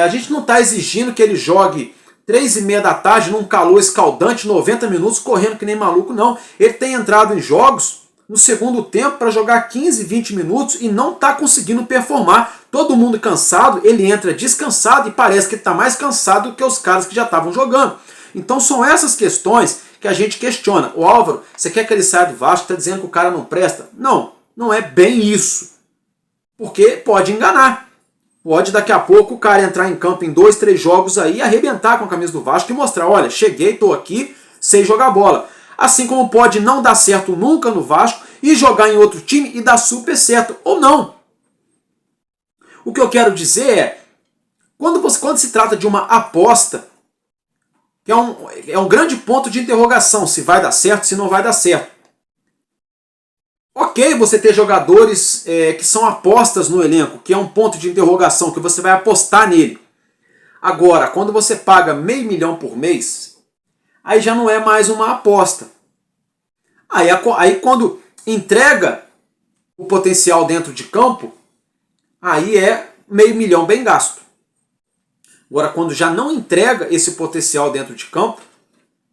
a gente não está exigindo que ele jogue 3h30 da tarde num calor escaldante, 90 minutos, correndo que nem maluco, não. Ele tem entrado em jogos no segundo tempo para jogar 15, 20 minutos e não está conseguindo performar. Todo mundo cansado, ele entra descansado e parece que está mais cansado do que os caras que já estavam jogando. Então são essas questões que a gente questiona. O Álvaro, você quer que ele saia do Vasco, está dizendo que o cara não presta? Não, não é bem isso. Porque pode enganar. Pode daqui a pouco o cara entrar em campo em 2, 3 jogos aí, arrebentar com a camisa do Vasco e mostrar, olha, cheguei, estou aqui, sei jogar bola. Assim como pode não dar certo nunca no Vasco e jogar em outro time e dar super certo, ou não. O que eu quero dizer é, quando se trata de uma aposta, que é um grande ponto de interrogação, se vai dar certo, se não vai dar certo. Ok, você ter jogadores que são apostas no elenco, que é um ponto de interrogação, que você vai apostar nele. Agora, quando você paga $500 mil por mês, aí já não é mais uma aposta. Aí quando entrega o potencial dentro de campo, aí é $500 mil bem gasto. Agora, quando já não entrega esse potencial dentro de campo,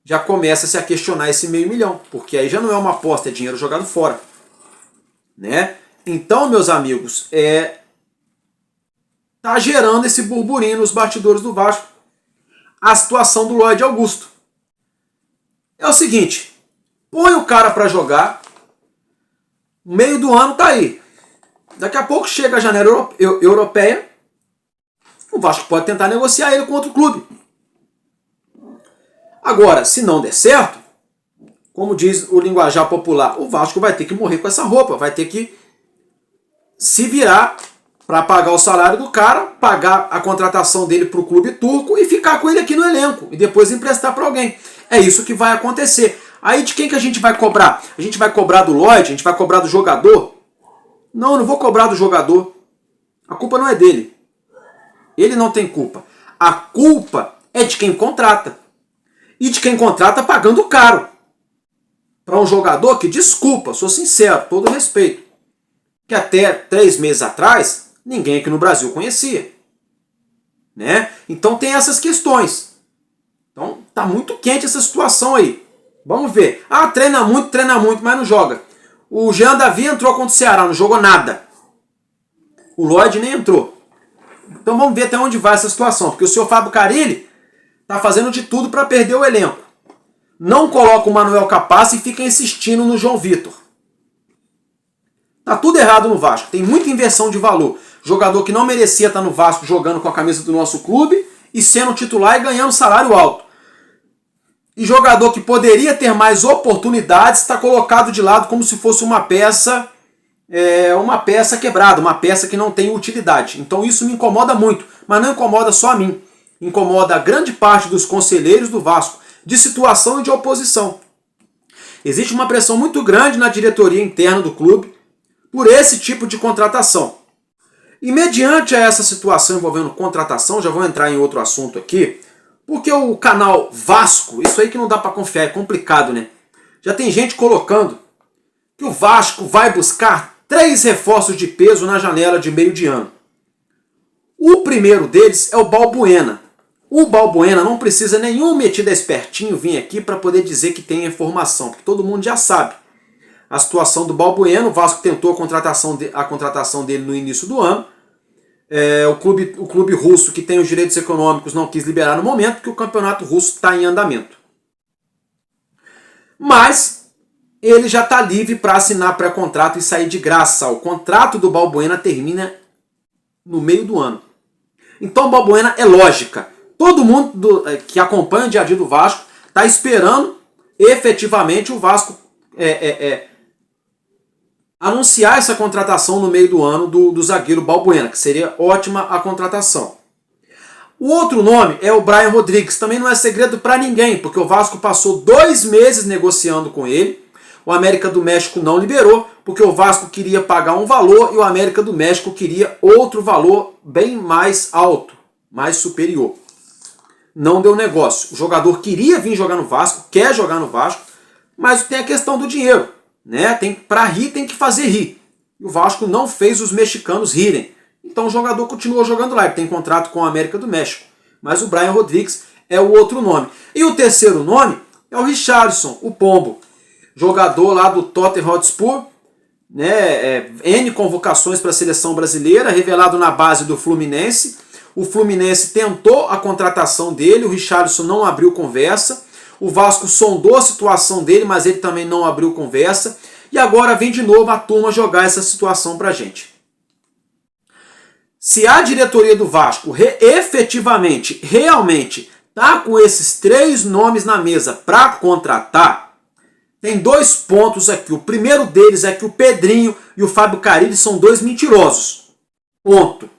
já começa-se a questionar esse $500 mil, porque aí já não é uma aposta, é dinheiro jogado fora. Né? Então, meus amigos, tá gerando esse burburinho nos bastidores do Vasco a situação do Lloyd Augusto. É o seguinte, põe o cara para jogar, o meio do ano tá aí. Daqui a pouco chega a janela europeia, o Vasco pode tentar negociar ele com outro clube. Agora, se não der certo, como diz o linguajar popular, o Vasco vai ter que morrer com essa roupa, vai ter que se virar para pagar o salário do cara, pagar a contratação dele para o clube turco e ficar com ele aqui no elenco e depois emprestar para alguém. É isso que vai acontecer. Aí de quem que a gente vai cobrar? A gente vai cobrar do Lloyd? A gente vai cobrar do jogador? Não, eu não vou cobrar do jogador. A culpa não é dele. Ele não tem culpa. A culpa é de quem contrata. E de quem contrata pagando caro. Para um jogador que, desculpa, sou sincero, todo respeito, que até 3 meses atrás, ninguém aqui no Brasil conhecia. Né? Então tem essas questões. Então tá muito quente essa situação aí. Vamos ver. Ah, treina muito, mas não joga. O Jean Davi entrou contra o Ceará, não jogou nada. O Lloyd nem entrou. Então vamos ver até onde vai essa situação, porque o senhor Fábio Carille tá fazendo de tudo para perder o elenco. Não coloca o Manuel Capaz e fica insistindo no João Vitor. Tá tudo errado no Vasco. Tem muita inversão de valor. Jogador que não merecia estar no Vasco jogando com a camisa do nosso clube e sendo titular e ganhando salário alto. E jogador que poderia ter mais oportunidades está colocado de lado como se fosse uma peça quebrada, uma peça que não tem utilidade. Então isso me incomoda muito, mas não incomoda só a mim. Incomoda a grande parte dos conselheiros do Vasco, de situação e de oposição. Existe uma pressão muito grande na diretoria interna do clube por esse tipo de contratação. E mediante a essa situação envolvendo contratação, já vou entrar em outro assunto aqui, porque o canal Vasco, isso aí que não dá para confiar, é complicado, né? Já tem gente colocando que o Vasco vai buscar 3 reforços de peso na janela de meio de ano. O primeiro deles é o Balbuena. O Balbuena não precisa nenhum metido espertinho vir aqui para poder dizer que tem informação, porque todo mundo já sabe. A situação do Balbuena, o Vasco tentou a contratação dele no início do ano. O clube russo, que tem os direitos econômicos, não quis liberar no momento, porque o campeonato russo está em andamento. Mas ele já está livre para assinar pré-contrato e sair de graça. O contrato do Balbuena termina no meio do ano. Então o Balbuena é lógica. Todo mundo que acompanha o dia a dia do Vasco está esperando efetivamente o Vasco anunciar essa contratação no meio do ano do zagueiro Balbuena, que seria ótima a contratação. O outro nome é o Brian Rodrigues, também não é segredo para ninguém, porque o Vasco passou 2 meses negociando com ele, o América do México não liberou, porque o Vasco queria pagar um valor e o América do México queria outro valor bem mais alto, mais superior. Não deu negócio. O jogador queria vir jogar no Vasco, quer jogar no Vasco, mas tem a questão do dinheiro, né? Para rir tem que fazer rir. E o Vasco não fez os mexicanos rirem. Então o jogador continuou jogando lá, ele tem contrato com a América do México. Mas o Brian Rodrigues é o outro nome. E o terceiro nome é o Richarlison, o Pombo. Jogador lá do Tottenham Hotspur, né? N convocações para a seleção brasileira, revelado na base do Fluminense. O Fluminense tentou a contratação dele, o Richarlison não abriu conversa. O Vasco sondou a situação dele, mas ele também não abriu conversa. E agora vem de novo a turma jogar essa situação pra gente. Se a diretoria do Vasco efetivamente, realmente, tá com esses 3 nomes na mesa para contratar, tem 2 pontos aqui. O primeiro deles é que o Pedrinho e o Fábio Carille são 2 mentirosos. Ponto.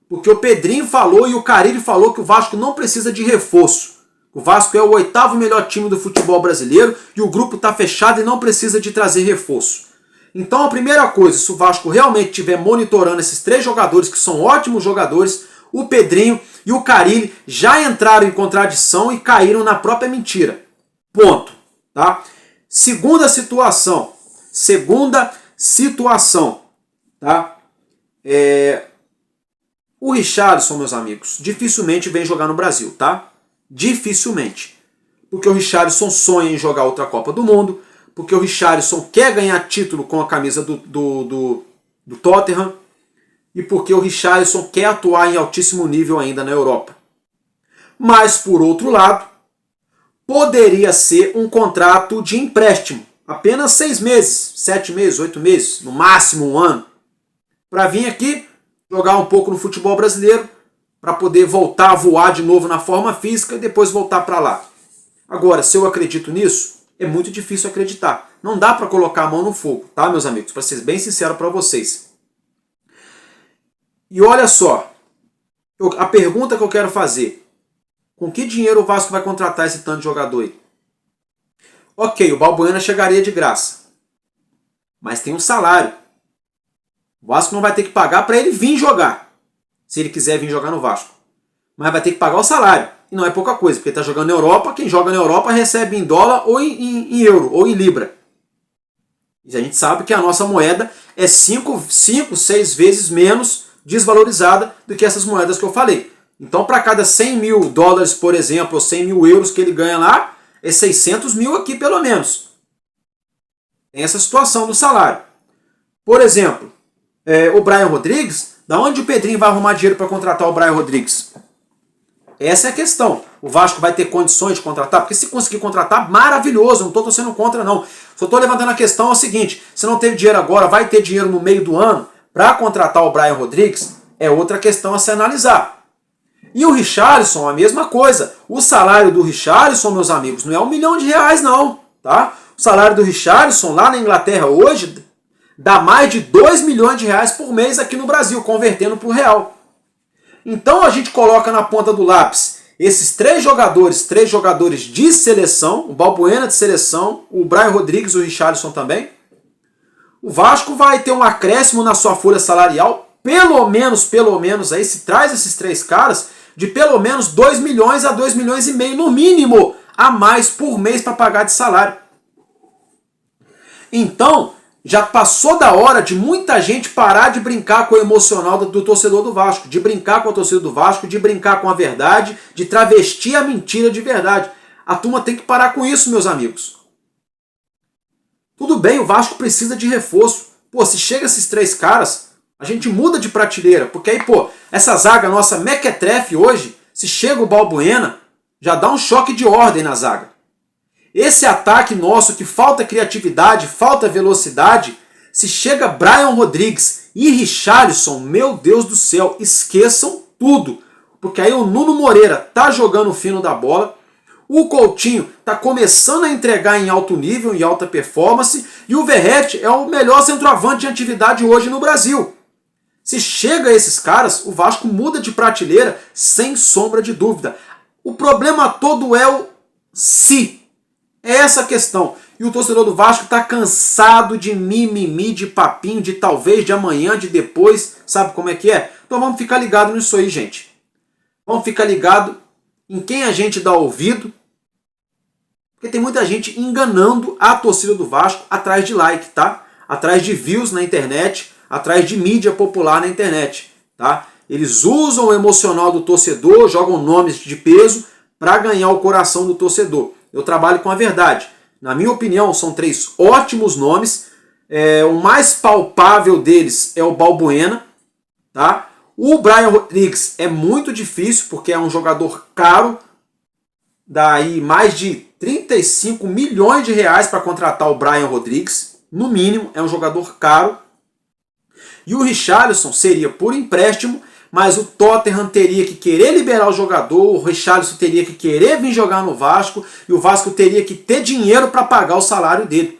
Porque o Pedrinho falou e o Carille falou que o Vasco não precisa de reforço. O Vasco é o 8º melhor time do futebol brasileiro e o grupo está fechado e não precisa de trazer reforço. Então a primeira coisa, se o Vasco realmente estiver monitorando esses 3 jogadores, que são ótimos jogadores, o Pedrinho e o Carille já entraram em contradição e caíram na própria mentira. Ponto. Tá? Segunda situação. Tá? O Richarlison, meus amigos, dificilmente vem jogar no Brasil, tá? Dificilmente. Porque o Richarlison sonha em jogar outra Copa do Mundo, porque o Richarlison quer ganhar título com a camisa do Tottenham, e porque o Richarlison quer atuar em altíssimo nível ainda na Europa. Mas, por outro lado, poderia ser um contrato de empréstimo. Apenas 6 meses, 7 meses, 8 meses, no máximo 1 ano. Para vir aqui, jogar um pouco no futebol brasileiro, para poder voltar a voar de novo na forma física e depois voltar para lá. Agora, se eu acredito nisso, é muito difícil acreditar. Não dá para colocar a mão no fogo, tá, meus amigos? Para ser bem sincero para vocês. E olha só, a pergunta que eu quero fazer. Com que dinheiro o Vasco vai contratar esse tanto de jogador aí? Ok, o Balbuena chegaria de graça. Mas tem um salário. O Vasco não vai ter que pagar para ele vir jogar. Se ele quiser vir jogar no Vasco. Mas vai ter que pagar o salário. E não é pouca coisa, porque está jogando na Europa. Quem joga na Europa recebe em dólar ou em euro, ou em libra. E a gente sabe que a nossa moeda é 5, 6 vezes menos desvalorizada do que essas moedas que eu falei. Então, para cada 100 mil dólares, por exemplo, ou 100 mil euros que ele ganha lá, é 600 mil aqui pelo menos. Tem essa situação do salário. Por exemplo, o Brian Rodrigues, da onde o Pedrinho vai arrumar dinheiro para contratar o Brian Rodrigues? Essa é a questão. O Vasco vai ter condições de contratar? Porque se conseguir contratar, maravilhoso, não estou torcendo contra não. Só estou levantando a questão, é o seguinte, se não teve dinheiro agora, vai ter dinheiro no meio do ano para contratar o Brian Rodrigues? É outra questão a se analisar. E o Richarlison, a mesma coisa. O salário do Richarlison, meus amigos, não é R$1 milhão não. Tá? O salário do Richarlison lá na Inglaterra hoje dá mais de R$2 milhões por mês aqui no Brasil, convertendo para o real. Então a gente coloca na ponta do lápis esses 3 jogadores de seleção, o Balbuena de seleção, o Brian Rodrigues e o Richarlison também. O Vasco vai ter um acréscimo na sua folha salarial, pelo menos, aí se traz esses 3 caras, de pelo menos 2 milhões a 2 milhões e meio, no mínimo, a mais por mês para pagar de salário. Então, já passou da hora de muita gente parar de brincar com o emocional do torcedor do Vasco, de brincar com a torcida do Vasco, de brincar com a verdade, de travestir a mentira de verdade. A turma tem que parar com isso, meus amigos. Tudo bem, o Vasco precisa de reforço. Pô, se chega esses 3 caras, a gente muda de prateleira, porque aí, pô, essa zaga nossa mequetrefe hoje, se chega o Balbuena, já dá um choque de ordem na zaga. Esse ataque nosso que falta criatividade, falta velocidade, se chega Brian Rodrigues e Richarlison, meu Deus do céu, esqueçam tudo, porque aí o Nuno Moreira tá jogando fino da bola, o Coutinho tá começando a entregar em alto nível, em alta performance, e o Verratti é o melhor centroavante de atividade hoje no Brasil. Se chega a esses caras, o Vasco muda de prateleira sem sombra de dúvida. O problema todo é o se. É essa a questão. E o torcedor do Vasco está cansado de mimimi, de papinho, de talvez, de amanhã, de depois. Sabe como é que é? Então vamos ficar ligado nisso aí, gente. Vamos ficar ligado em quem a gente dá ouvido. Porque tem muita gente enganando a torcida do Vasco atrás de like, tá? Atrás de views na internet, atrás de mídia popular na internet, tá? Eles usam o emocional do torcedor, jogam nomes de peso para ganhar o coração do torcedor. Eu trabalho com a verdade. Na minha opinião, são 3 ótimos nomes. O mais palpável deles é o Balbuena, tá? O Brian Rodrigues é muito difícil, porque é um jogador caro. Daí mais de 35 milhões de reais para contratar o Brian Rodrigues. No mínimo, é um jogador caro. E o Richarlison seria por empréstimo, mas o Tottenham teria que querer liberar o jogador, o Richarlison teria que querer vir jogar no Vasco, e o Vasco teria que ter dinheiro para pagar o salário dele.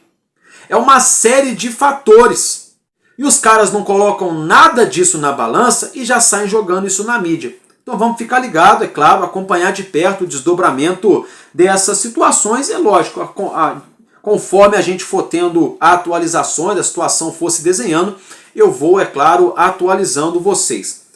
É uma série de fatores. E os caras não colocam nada disso na balança e já saem jogando isso na mídia. Então vamos ficar ligado, é claro, acompanhar de perto o desdobramento dessas situações. É lógico, conforme a gente for tendo atualizações, a situação for se desenhando, eu vou, é claro, atualizando vocês.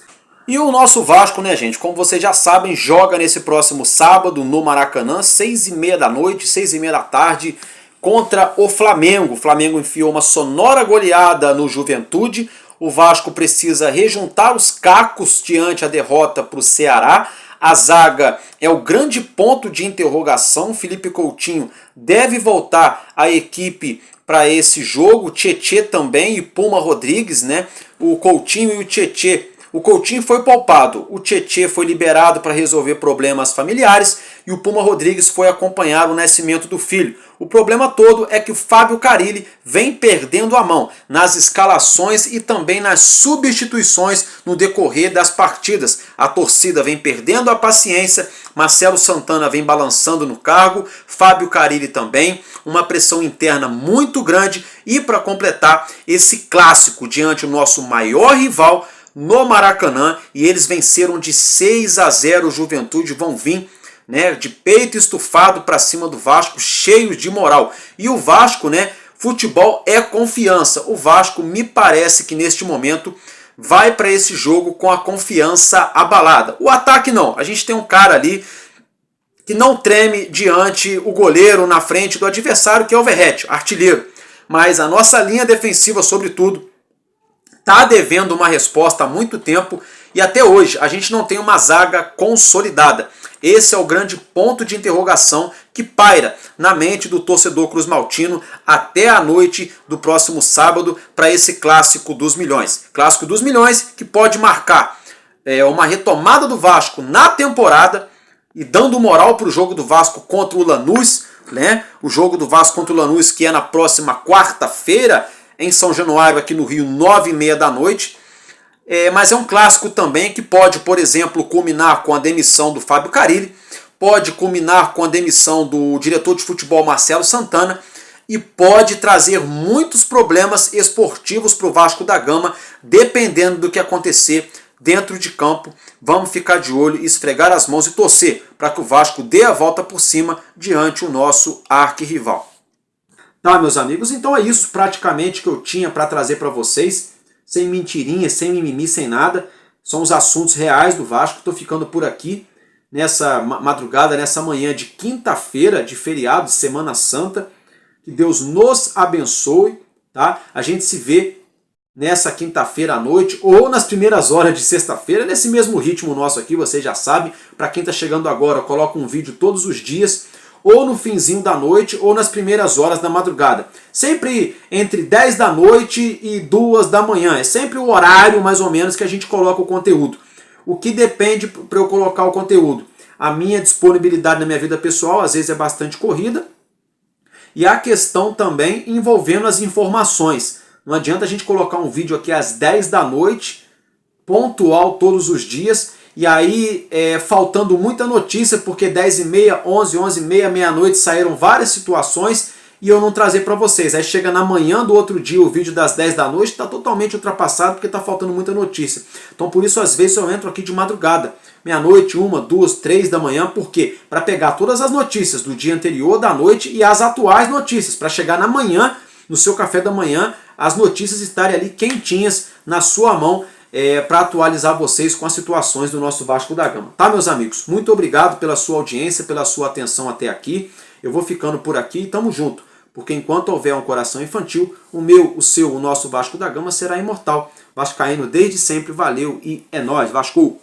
E o nosso Vasco, né, gente, como vocês já sabem, joga nesse próximo sábado no Maracanã, 6h30 da noite, 6h30 da tarde, contra o Flamengo. O Flamengo enfiou uma sonora goleada no Juventude. O Vasco precisa rejuntar os cacos diante a derrota para o Ceará. A zaga é o grande ponto de interrogação. Felipe Coutinho deve voltar à equipe para esse jogo. Tietê também e Puma Rodrigues, né? O Coutinho e o Tietê. O Coutinho foi poupado, o Tietê foi liberado para resolver problemas familiares e o Puma Rodrigues foi acompanhar o nascimento do filho. O problema todo é que o Fábio Carille vem perdendo a mão nas escalações e também nas substituições no decorrer das partidas. A torcida vem perdendo a paciência, Marcelo Santana vem balançando no cargo, Fábio Carille também, uma pressão interna muito grande e para completar esse clássico diante do nosso maior rival, no Maracanã, e eles venceram de 6-0 o Juventude, vão vir, né, de peito estufado para cima do Vasco, cheios de moral. E o Vasco, né, futebol é confiança. O Vasco me parece que neste momento vai para esse jogo com a confiança abalada. O ataque não, a gente tem um cara ali que não treme diante o goleiro na frente do adversário, que é o Verratti, artilheiro. Mas a nossa linha defensiva, sobretudo, está devendo uma resposta há muito tempo e até hoje a gente não tem uma zaga consolidada. Esse é o grande ponto de interrogação que paira na mente do torcedor cruzmaltino até a noite do próximo sábado para esse Clássico dos Milhões. Clássico dos Milhões que pode marcar uma retomada do Vasco na temporada e dando moral para o jogo do Vasco contra o Lanús, né? O jogo do Vasco contra o Lanús que é na próxima quarta-feira, em São Januário, aqui no Rio, 9h30 da noite. Mas é um clássico também que pode, por exemplo, culminar com a demissão do Fábio Carille, pode culminar com a demissão do diretor de futebol Marcelo Santana e pode trazer muitos problemas esportivos para o Vasco da Gama, dependendo do que acontecer dentro de campo. Vamos ficar de olho, esfregar as mãos e torcer para que o Vasco dê a volta por cima diante o nosso arquirrival. Tá, meus amigos? Então é isso praticamente que eu tinha para trazer para vocês, sem mentirinhas, sem mimimi, sem nada. São os assuntos reais do Vasco. Estou ficando por aqui nessa madrugada, nessa manhã de quinta-feira, de feriado, de Semana Santa. Que Deus nos abençoe, tá? A gente se vê nessa quinta-feira à noite ou nas primeiras horas de sexta-feira, nesse mesmo ritmo nosso aqui, vocês já sabem. Para quem está chegando agora, eu coloco um vídeo todos os dias, ou no finzinho da noite, ou nas primeiras horas da madrugada. Sempre entre 10 da noite e 2 da manhã. É sempre o horário, mais ou menos, que a gente coloca o conteúdo. O que depende para eu colocar o conteúdo? A minha disponibilidade na minha vida pessoal, às vezes é bastante corrida. E a questão também envolvendo as informações. Não adianta a gente colocar um vídeo aqui às 10 da noite, pontual todos os dias, e aí faltando muita notícia, porque 10h30, 11, 11h30, meia-noite saíram várias situações e eu não trazer para vocês. Aí chega na manhã do outro dia o vídeo das 10 da noite, está totalmente ultrapassado porque está faltando muita notícia. Então por isso às vezes eu entro aqui de madrugada, meia-noite, 1, 2, 3 da manhã, por quê? Para pegar todas as notícias do dia anterior, da noite e as atuais notícias, para chegar na manhã, no seu café da manhã, as notícias estarem ali quentinhas na sua mão, para atualizar vocês com as situações do nosso Vasco da Gama. Tá, meus amigos? Muito obrigado pela sua audiência, pela sua atenção até aqui. Eu vou ficando por aqui e tamo junto, porque enquanto houver um coração infantil, o meu, o seu, o nosso Vasco da Gama será imortal. Vascaíno desde sempre, valeu e é nóis, Vasco!